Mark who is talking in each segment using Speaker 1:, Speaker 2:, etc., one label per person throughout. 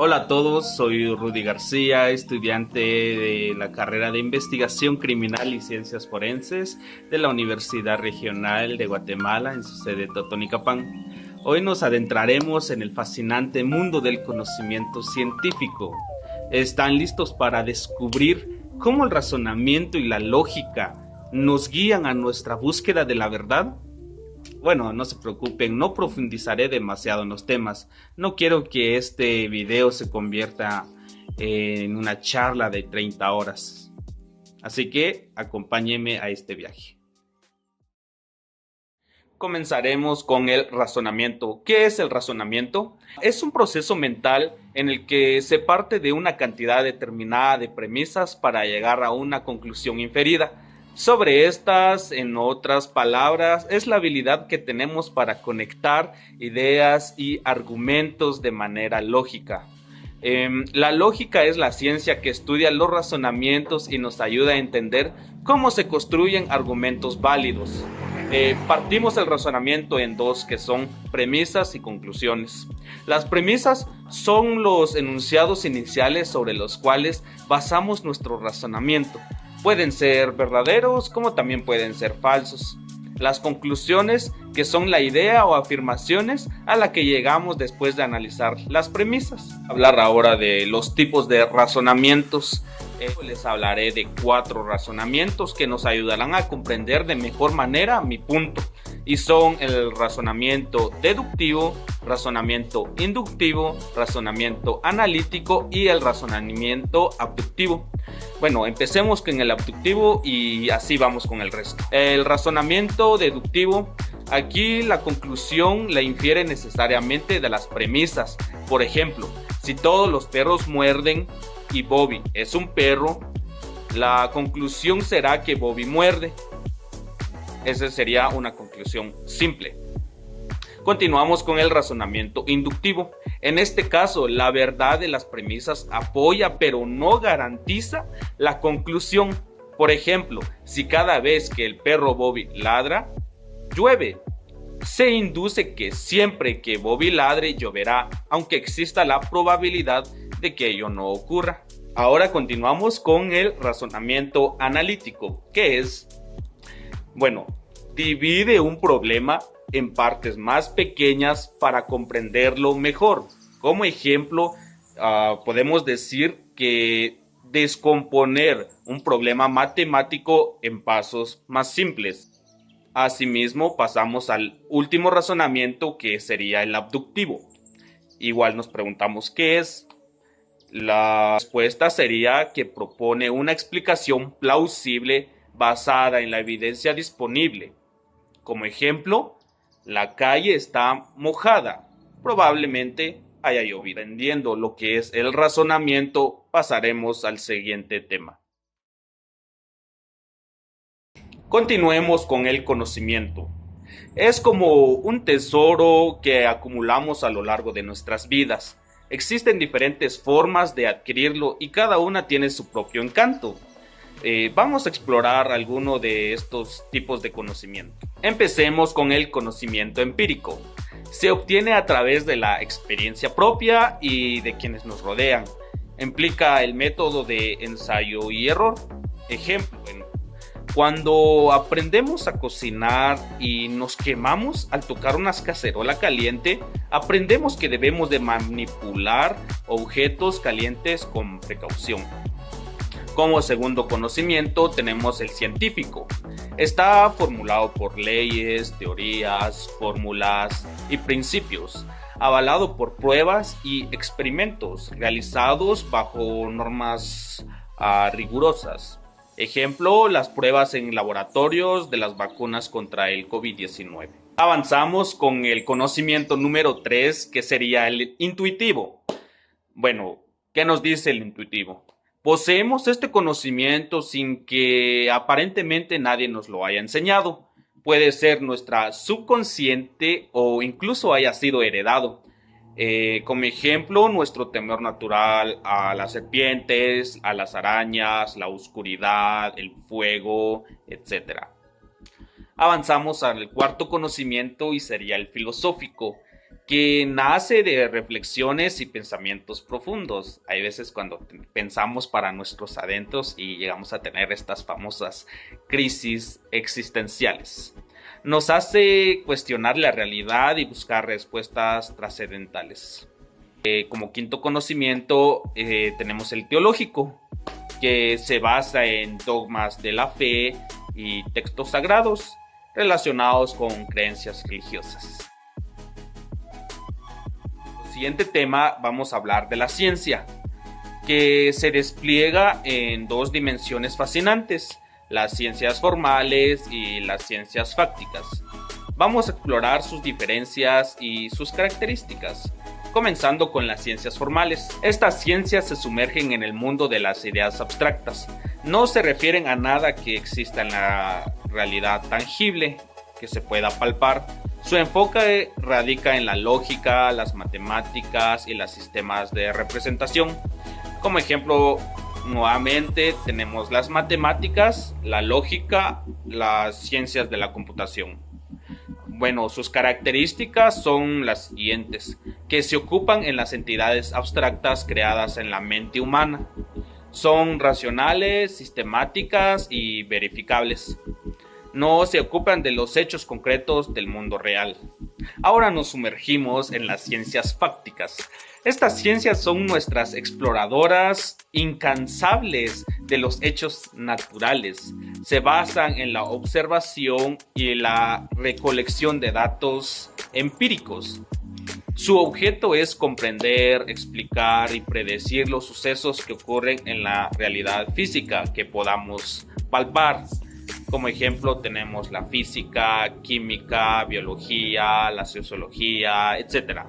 Speaker 1: Hola a todos, soy Rudy García, estudiante de la carrera de Investigación Criminal y Ciencias Forenses de la Universidad Regional de Guatemala en su sede Totonicapán. Hoy nos adentraremos en el fascinante mundo del conocimiento científico. ¿Están listos para descubrir cómo el razonamiento y la lógica nos guían a nuestra búsqueda de la verdad? Bueno, no se preocupen, no profundizaré demasiado en los temas. No quiero que este video se convierta en una charla de 30 horas. Así que acompáñenme a este viaje. Comenzaremos con el razonamiento. ¿Qué es el razonamiento? Es un proceso mental en el que se parte de una cantidad determinada de premisas para llegar a una conclusión inferida. Sobre estas, en otras palabras, es la habilidad que tenemos para conectar ideas y argumentos de manera lógica. La lógica es la ciencia que estudia los razonamientos y nos ayuda a entender cómo se construyen argumentos válidos. Partimos el razonamiento en dos, que son premisas y conclusiones. Las premisas son los enunciados iniciales sobre los cuales basamos nuestro razonamiento. Pueden ser verdaderos como también pueden ser falsos. Las conclusiones, que son la idea o afirmaciones a la que llegamos después de analizar las premisas. Hablar ahora de los tipos de razonamientos. Les hablaré de 4 razonamientos que nos ayudarán a comprender de mejor manera mi punto. Y son el razonamiento deductivo, razonamiento inductivo, razonamiento analítico y el razonamiento abductivo. Bueno, empecemos con el abductivo y así vamos con el resto. El razonamiento deductivo, aquí la conclusión la infiere necesariamente de las premisas. Por ejemplo, si todos los perros muerden y Bobby es un perro, la conclusión será que Bobby muerde. Esa sería una conclusión simple. Continuamos con el razonamiento inductivo. En este caso, la verdad de las premisas apoya pero no garantiza la conclusión. Por ejemplo, si cada vez que el perro Bobby ladra, llueve, se induce que siempre que Bobby ladre lloverá, aunque exista la probabilidad de que ello no ocurra. Ahora continuamos con el razonamiento analítico, que es, divide un problema en partes más pequeñas para comprenderlo mejor. Como ejemplo, podemos decir que descomponer un problema matemático en pasos más simples. Asimismo, pasamos al último razonamiento, que sería el abductivo. Igual nos preguntamos qué es. La respuesta sería que propone una explicación plausible basada en la evidencia disponible. Como ejemplo, la calle está mojada, probablemente haya llovido. Entendiendo lo que es el razonamiento, pasaremos al siguiente tema. Continuemos con el conocimiento. Es como un tesoro que acumulamos a lo largo de nuestras vidas. Existen diferentes formas de adquirirlo y cada una tiene su propio encanto. Vamos a explorar alguno de estos tipos de conocimiento. Empecemos con el conocimiento empírico. Se obtiene a través de la experiencia propia y de quienes nos rodean. Implica el método de ensayo y error. Ejemplo, cuando aprendemos a cocinar y nos quemamos al tocar una cacerola caliente, aprendemos que debemos de manipular objetos calientes con precaución. Como segundo conocimiento tenemos el científico. Está formulado por leyes, teorías, fórmulas y principios, avalado por pruebas y experimentos realizados bajo normas rigurosas. Ejemplo, las pruebas en laboratorios de las vacunas contra el COVID-19. Avanzamos con el conocimiento número 3, que sería el intuitivo. ¿Qué nos dice el intuitivo? Poseemos este conocimiento sin que aparentemente nadie nos lo haya enseñado. Puede ser nuestra subconsciente o incluso haya sido heredado. Como ejemplo, nuestro temor natural a las serpientes, a las arañas, la oscuridad, el fuego, etc. Avanzamos al cuarto conocimiento y sería el filosófico, que nace de reflexiones y pensamientos profundos. Hay veces cuando pensamos para nuestros adentros y llegamos a tener estas famosas crisis existenciales. Nos hace cuestionar la realidad y buscar respuestas trascendentales. Como quinto conocimiento tenemos el teológico, que se basa en dogmas de la fe y textos sagrados relacionados con creencias religiosas. El siguiente tema vamos a hablar de la ciencia, que se despliega en dos dimensiones fascinantes, las ciencias formales y las ciencias fácticas. Vamos a explorar sus diferencias y sus características, comenzando con las ciencias formales. Estas ciencias se sumergen en el mundo de las ideas abstractas. No se refieren a nada que exista en la realidad tangible, que se pueda palpar. Su enfoque radica en la lógica, las matemáticas y los sistemas de representación. Como ejemplo, nuevamente tenemos las matemáticas, la lógica, las ciencias de la computación. Bueno, sus características son las siguientes, que se ocupan en las entidades abstractas creadas en la mente humana. Son racionales, sistemáticas y verificables. No se ocupan de los hechos concretos del mundo real. Ahora nos sumergimos en las ciencias fácticas. Estas ciencias son nuestras exploradoras incansables de los hechos naturales. Se basan en la observación y la recolección de datos empíricos. Su objeto es comprender, explicar y predecir los sucesos que ocurren en la realidad física que podamos palpar. Como ejemplo tenemos la física, química, biología, la sociología, etc.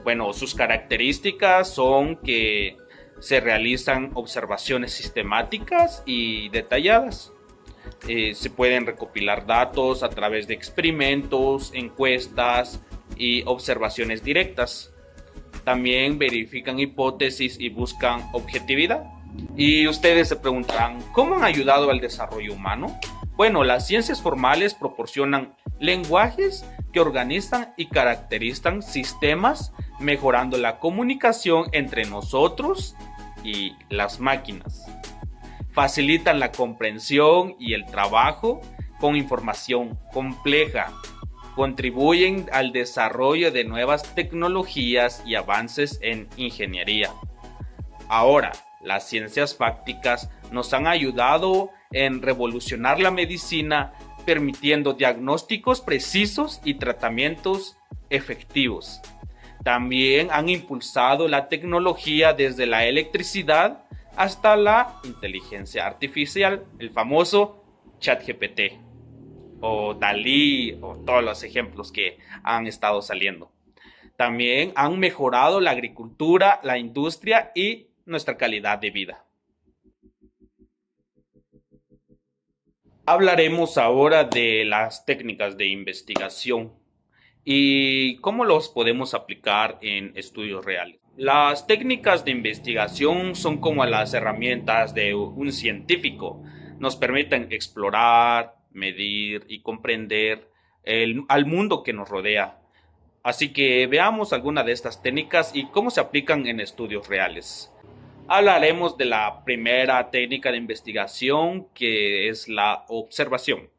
Speaker 1: Bueno, sus características son que se realizan observaciones sistemáticas y detalladas. Se pueden recopilar datos a través de experimentos, encuestas y observaciones directas. También verifican hipótesis y buscan objetividad. Y ustedes se preguntarán, ¿cómo han ayudado al desarrollo humano? Bueno, las ciencias formales proporcionan lenguajes que organizan y caracterizan sistemas, mejorando la comunicación entre nosotros y las máquinas. Facilitan la comprensión y el trabajo con información compleja. Contribuyen al desarrollo de nuevas tecnologías y avances en ingeniería. Ahora, las ciencias fácticas nos han ayudado en revolucionar la medicina, permitiendo diagnósticos precisos y tratamientos efectivos. También han impulsado la tecnología desde la electricidad hasta la inteligencia artificial, el famoso ChatGPT o DALL-E o todos los ejemplos que han estado saliendo. También han mejorado la agricultura, la industria y nuestra calidad de vida. Hablaremos ahora de las técnicas de investigación y cómo los podemos aplicar en estudios reales. Las técnicas de investigación son como las herramientas de un científico. Nos permiten explorar, medir y comprender al mundo que nos rodea. Así que veamos algunas de estas técnicas y cómo se aplican en estudios reales. Hablaremos de la primera técnica de investigación, que es la observación.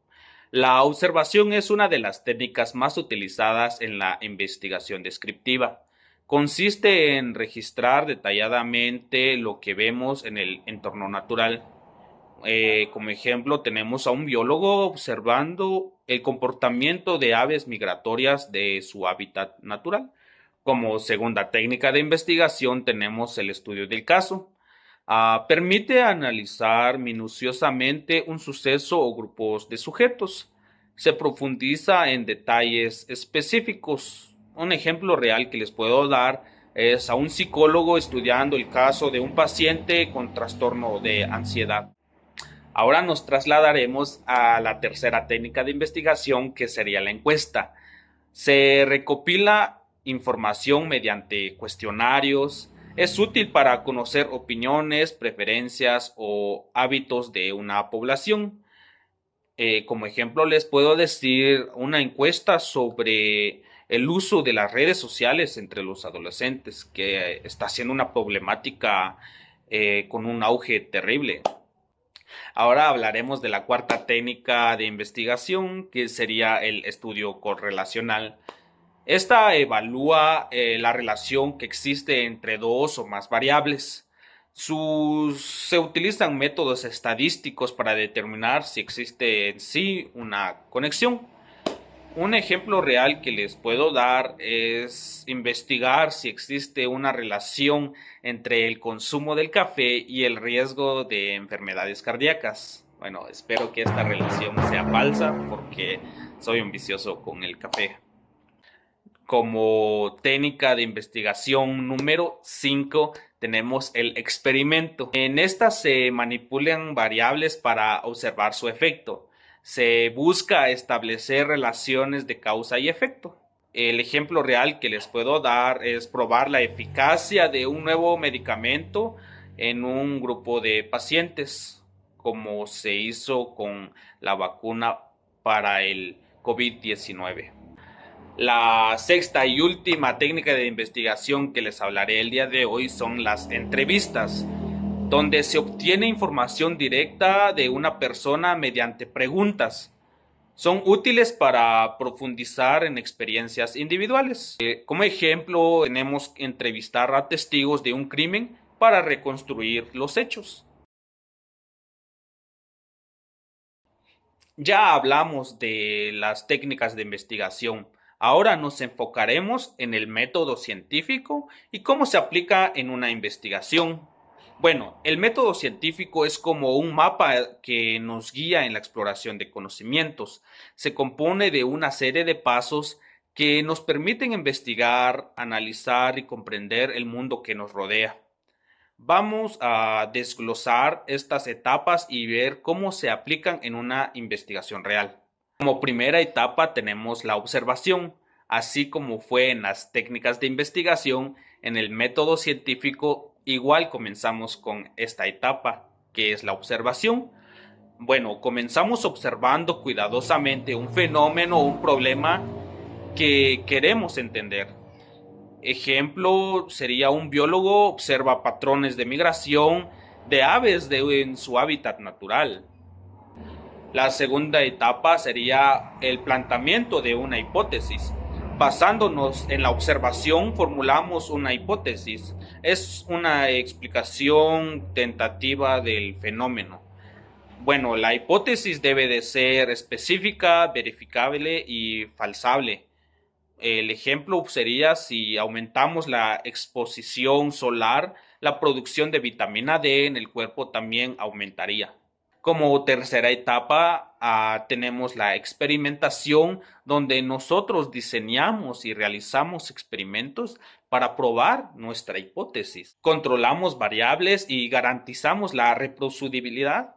Speaker 1: La observación es una de las técnicas más utilizadas en la investigación descriptiva. Consiste en registrar detalladamente lo que vemos en el entorno natural. Como ejemplo, tenemos a un biólogo observando el comportamiento de aves migratorias de su hábitat natural. Como segunda técnica de investigación tenemos el estudio del caso. Permite analizar minuciosamente un suceso o grupos de sujetos. Se profundiza en detalles específicos. Un ejemplo real que les puedo dar es a un psicólogo estudiando el caso de un paciente con trastorno de ansiedad. Ahora nos trasladaremos a la tercera técnica de investigación, que sería la encuesta. Se recopila información mediante cuestionarios. Es útil para conocer opiniones, preferencias o hábitos de una población. Como ejemplo les puedo decir una encuesta sobre el uso de las redes sociales entre los adolescentes, que está siendo una problemática con un auge terrible. Ahora hablaremos de la cuarta técnica de investigación, que sería el estudio correlacional. Esta evalúa la relación que existe entre dos o más variables. Se utilizan métodos estadísticos para determinar si existe en sí una conexión. Un ejemplo real que les puedo dar es investigar si existe una relación entre el consumo del café y el riesgo de enfermedades cardíacas. Bueno, espero que esta relación sea falsa porque soy un vicioso con el café. Como técnica de investigación número 5 tenemos el experimento. En esta se manipulan variables para observar su efecto. Se busca establecer relaciones de causa y efecto. El ejemplo real que les puedo dar es probar la eficacia de un nuevo medicamento en un grupo de pacientes, como se hizo con la vacuna para el COVID-19. La sexta y última técnica de investigación que les hablaré el día de hoy son las entrevistas, donde se obtiene información directa de una persona mediante preguntas. Son útiles para profundizar en experiencias individuales. Como ejemplo, tenemos que entrevistar a testigos de un crimen para reconstruir los hechos. Ya hablamos de las técnicas de investigación. Ahora nos enfocaremos en el método científico y cómo se aplica en una investigación. Bueno, el método científico es como un mapa que nos guía en la exploración de conocimientos. Se compone de una serie de pasos que nos permiten investigar, analizar y comprender el mundo que nos rodea. Vamos a desglosar estas etapas y ver cómo se aplican en una investigación real. Como primera etapa tenemos la observación, así como fue en las técnicas de investigación, en el método científico igual comenzamos con esta etapa, que es la observación. Bueno, comenzamos observando cuidadosamente un fenómeno o un problema que queremos entender. Ejemplo sería un biólogo observa patrones de migración de aves en su hábitat natural. La segunda etapa sería el planteamiento de una hipótesis. Basándonos en la observación, formulamos una hipótesis. Es una explicación tentativa del fenómeno. Bueno, la hipótesis debe de ser específica, verificable y falsable. El ejemplo sería si aumentamos la exposición solar, la producción de vitamina D en el cuerpo también aumentaría. Como tercera etapa, tenemos la experimentación, donde nosotros diseñamos y realizamos experimentos para probar nuestra hipótesis. Controlamos variables y garantizamos la reproducibilidad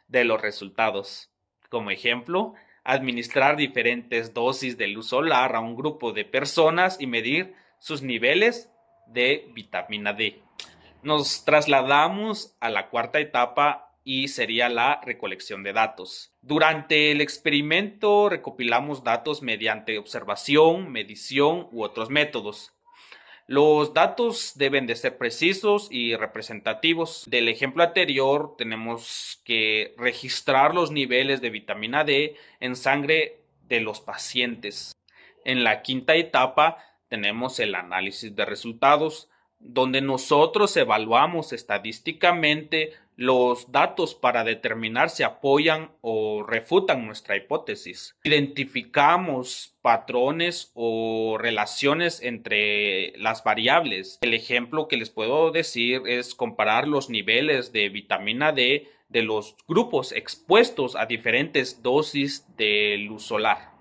Speaker 1: de los resultados. Como ejemplo, administrar diferentes dosis de luz solar a un grupo de personas y medir sus niveles de vitamina D. Nos trasladamos a la cuarta etapa y sería la recolección de datos. Durante el experimento recopilamos datos mediante observación, medición u otros métodos. Los datos deben de ser precisos y representativos. Del ejemplo anterior tenemos que registrar los niveles de vitamina D en sangre de los pacientes. En la quinta etapa tenemos el análisis de resultados, donde nosotros evaluamos estadísticamente los datos para determinar si apoyan o refutan nuestra hipótesis. Identificamos patrones o relaciones entre las variables. El ejemplo que les puedo decir es comparar los niveles de vitamina D de los grupos expuestos a diferentes dosis de luz solar.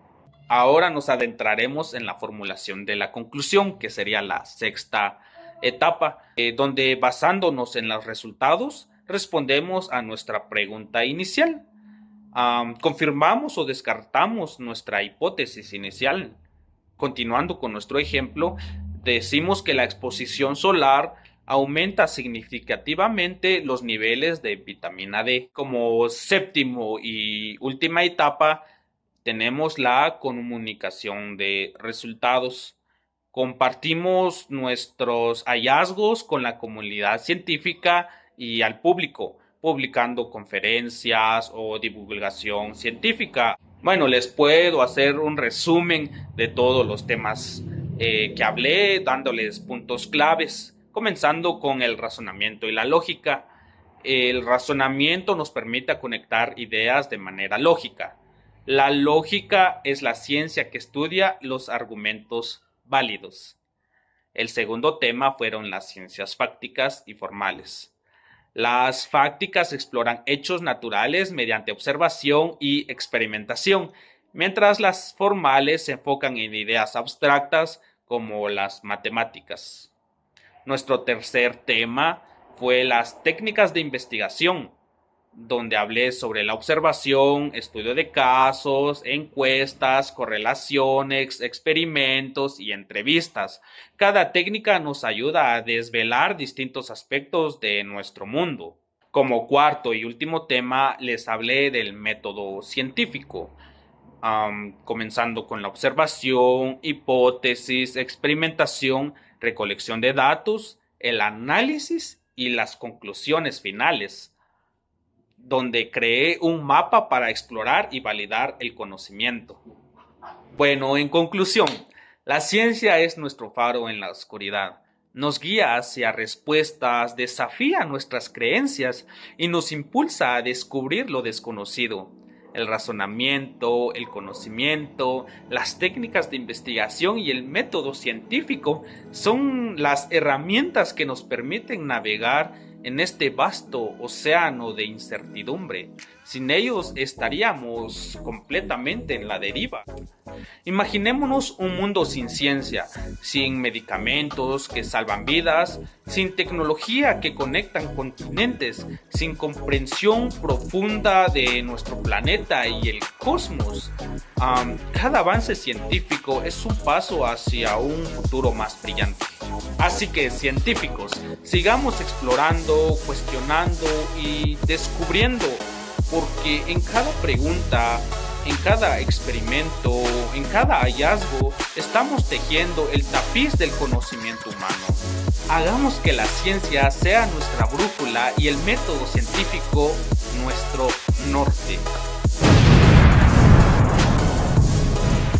Speaker 1: Ahora nos adentraremos en la formulación de la conclusión, que sería la sexta etapa, donde basándonos en los resultados respondemos a nuestra pregunta inicial. Confirmamos o descartamos nuestra hipótesis inicial. Continuando con nuestro ejemplo, decimos que la exposición solar aumenta significativamente los niveles de vitamina D. Como séptimo y última etapa, Tenemos la comunicación de resultados. Compartimos nuestros hallazgos con la comunidad científica y al público, publicando conferencias o divulgación científica. Bueno, les puedo hacer un resumen de todos los temas que hablé, dándoles puntos claves, comenzando con el razonamiento y la lógica. El razonamiento nos permite conectar ideas de manera lógica. La lógica es la ciencia que estudia los argumentos válidos. El segundo tema fueron las ciencias fácticas y formales. Las fácticas exploran hechos naturales mediante observación y experimentación, mientras las formales se enfocan en ideas abstractas como las matemáticas. Nuestro tercer tema fue las técnicas de investigación, donde hablé sobre la observación, estudio de casos, encuestas, correlaciones, experimentos y entrevistas. Cada técnica nos ayuda a desvelar distintos aspectos de nuestro mundo. Como cuarto y último tema, les hablé del método científico, comenzando con la observación, hipótesis, experimentación, recolección de datos, el análisis y las conclusiones finales, donde creé un mapa para explorar y validar el conocimiento. Bueno, en conclusión, la ciencia es nuestro faro en la oscuridad. Nos guía hacia respuestas, desafía nuestras creencias y nos impulsa a descubrir lo desconocido. El razonamiento, el conocimiento, las técnicas de investigación y el método científico son las herramientas que nos permiten navegar en este vasto océano de incertidumbre. Sin ellos estaríamos completamente en la deriva. Imaginémonos un mundo sin ciencia, sin medicamentos que salvan vidas, sin tecnología que conectan continentes, sin comprensión profunda de nuestro planeta y el cosmos. Cada avance científico es un paso hacia un futuro más brillante. Así que, científicos, sigamos explorando, cuestionando y descubriendo, porque en cada pregunta, en cada experimento, en cada hallazgo, estamos tejiendo el tapiz del conocimiento humano. Hagamos que la ciencia sea nuestra brújula y el método científico nuestro norte.